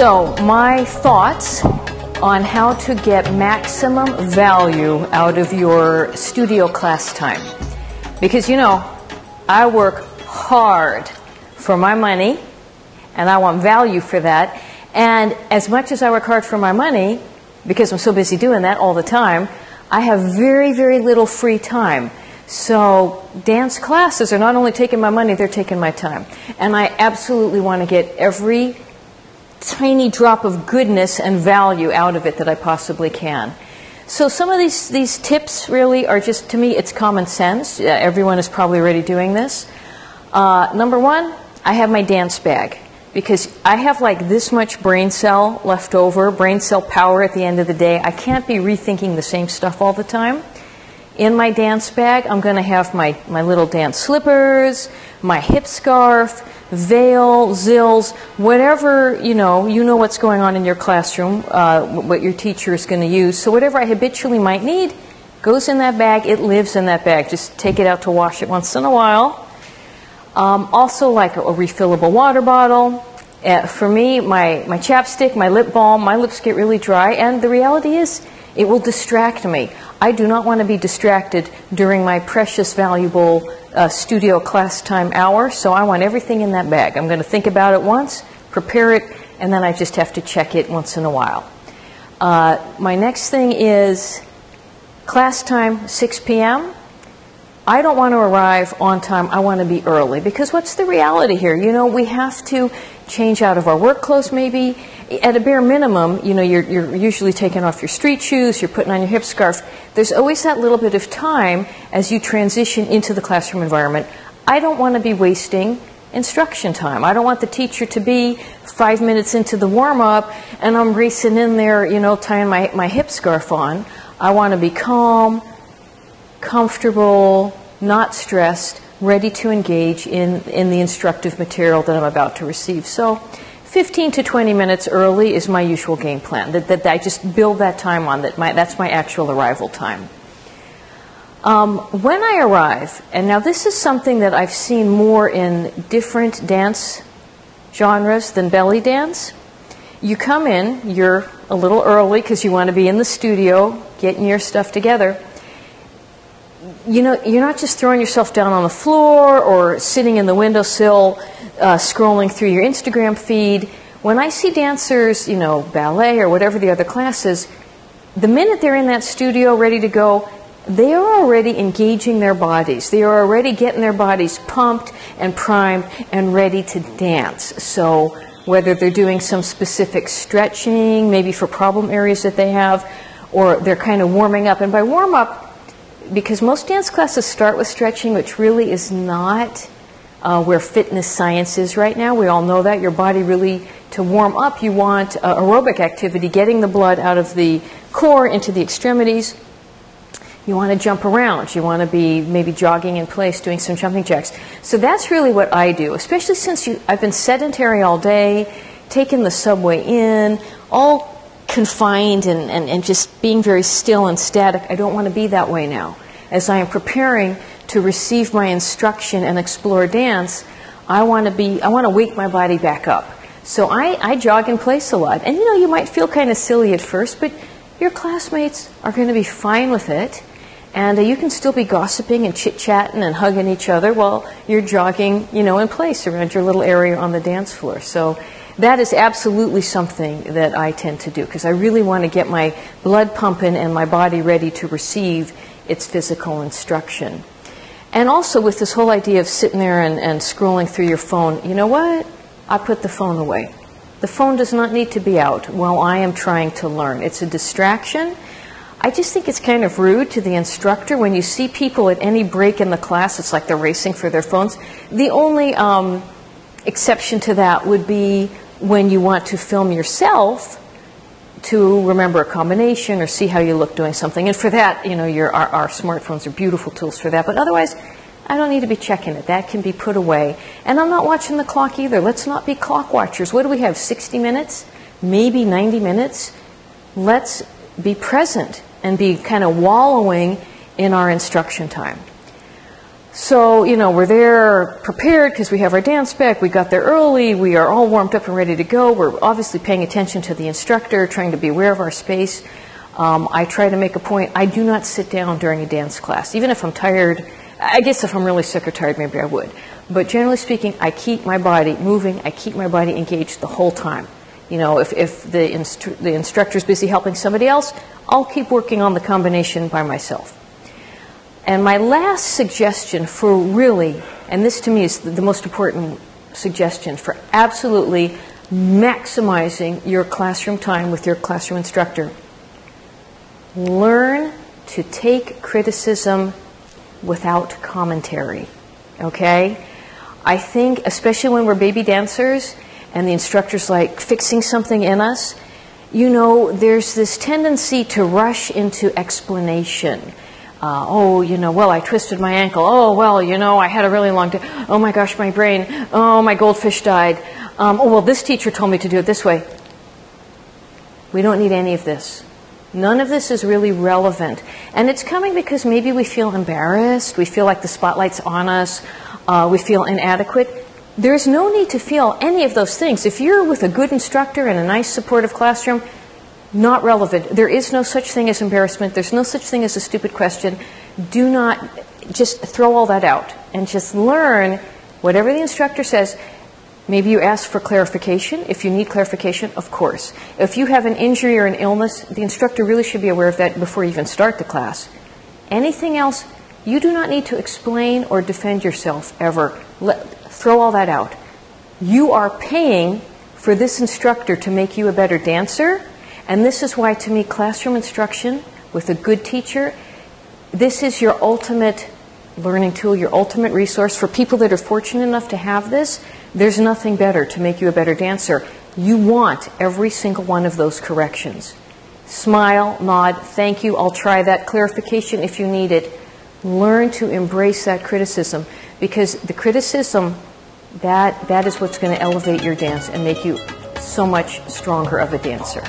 So, my thoughts on how to get maximum value out of your studio class time. Because, you know, I work hard for my money, and I want value for that. And as much as I work hard for my money, because I'm so busy doing that all the time, I have very, very little free time. So dance classes are not only taking my money, they're taking my time. And I absolutely want to get every tiny drop of goodness and value out of it that I possibly can. So some of these tips really are just, to me, it's common sense. Everyone is probably already doing this. Number one, I have my dance bag. Because I have like this much brain cell left over, brain cell power at the end of the day. I can't be rethinking the same stuff all the time. In my dance bag, I'm going to have my little dance slippers, my hip scarf, veil, zills, whatever, you know what's going on in your classroom, what your teacher is going to use. So whatever I habitually might need goes in that bag. It lives in that bag. Just take it out to wash it once in a while. Also like a refillable water bottle. For me, my chapstick, my lip balm, my lips get really dry, and the reality is it will distract me. I do not want to be distracted during my precious, valuable studio class time hour, so I want everything in that bag. I'm going to think about it once, prepare it, and then I just have to check it once in a while. My next thing is class time, 6 p.m. I don't want to arrive on time. I want to be early. Because what's the reality here? You know, we have to change out of our work clothes maybe. At a bare minimum, you know, you're usually taking off your street shoes, you're putting on your hip scarf. There's always that little bit of time as you transition into the classroom environment. I don't want to be wasting instruction time. I don't want the teacher to be 5 minutes into the warm-up and I'm racing in there, you know, tying my hip scarf on. I want to be calm, comfortable, not stressed, ready to engage in the instructive material that I'm about to receive. So 15 to 20 minutes early is my usual game plan, that I just build that time on, that's my actual arrival time. When I arrive, and now this is something that I've seen more in different dance genres than belly dance. You come in, you're a little early because you want to be in the studio, getting your stuff together. You know, you're not just throwing yourself down on the floor or sitting in the windowsill scrolling through your Instagram feed. When I see dancers, you know, ballet or whatever the other class is, the minute they're in that studio ready to go, they are already engaging their bodies. They are already getting their bodies pumped and primed and ready to dance. So whether they're doing some specific stretching, maybe for problem areas that they have, or they're kind of warming up. And by warm up, because most dance classes start with stretching, which really is not where fitness science is right now. We all know that. Your body really, to warm up, you want aerobic activity, getting the blood out of the core into the extremities. You want to jump around. You want to be maybe jogging in place, doing some jumping jacks. So that's really what I do, especially since I've been sedentary all day, taking the subway in, all confined and just being very still and static. I don't want to be that way now. As I am preparing to receive my instruction and explore dance, I want to wake my body back up. So I jog in place a lot. And you know, you might feel kind of silly at first, but your classmates are going to be fine with it. And you can still be gossiping and chit-chatting and hugging each other while you're jogging, you know, in place around your little area on the dance floor. So that is absolutely something that I tend to do because I really want to get my blood pumping and my body ready to receive its physical instruction. And also with this whole idea of sitting there and scrolling through your phone, you know what? I put the phone away. The phone does not need to be out while I am trying to learn. It's a distraction. I just think it's kind of rude to the instructor when you see people at any break in the class, it's like they're racing for their phones. The only exception to that would be when you want to film yourself to remember a combination or see how you look doing something. And for that, you know, our smartphones are beautiful tools for that. But otherwise, I don't need to be checking it. That can be put away. And I'm not watching the clock either. Let's not be clock watchers. What do we have, 60 minutes? Maybe 90 minutes? Let's be present and be kind of wallowing in our instruction time. So, you know, we're there prepared because we have our dance spec, we got there early, we are all warmed up and ready to go. We're obviously paying attention to the instructor, trying to be aware of our space. I try to make a point, I do not sit down during a dance class. Even if I'm tired, I guess if I'm really sick or tired, maybe I would. But generally speaking, I keep my body moving, I keep my body engaged the whole time. You know, if the instructor's busy helping somebody else, I'll keep working on the combination by myself. And my last suggestion for really, and this to me is the most important suggestion for absolutely maximizing your classroom time with your classroom instructor, learn to take criticism without commentary, okay? I think, especially when we're baby dancers and the instructor's like fixing something in us, you know, there's this tendency to rush into explanation. Oh, you know, well, I twisted my ankle. Oh, well, you know, I had a really long day. Oh, my gosh, my brain. Oh, my goldfish died. Oh, well, this teacher told me to do it this way. We don't need any of this. None of this is really relevant. And it's coming because maybe we feel embarrassed. We feel like the spotlight's on us. We feel inadequate. There's no need to feel any of those things. If you're with a good instructor in a nice, supportive classroom, not relevant. There is no such thing as embarrassment. There's no such thing as a stupid question. Do not just throw all that out and just learn whatever the instructor says. Maybe you ask for clarification. If you need clarification, of course. If you have an injury or an illness, the instructor really should be aware of that before you even start the class. Anything else, you do not need to explain or defend yourself ever. Throw all that out. You are paying for this instructor to make you a better dancer. And this is why, to me, classroom instruction with a good teacher, this is your ultimate learning tool, your ultimate resource. For people that are fortunate enough to have this, there's nothing better to make you a better dancer. You want every single one of those corrections. Smile, nod, thank you, I'll try that. Clarification if you need it. Learn to embrace that criticism, because the criticism, that is what's going to elevate your dance and make you so much stronger of a dancer.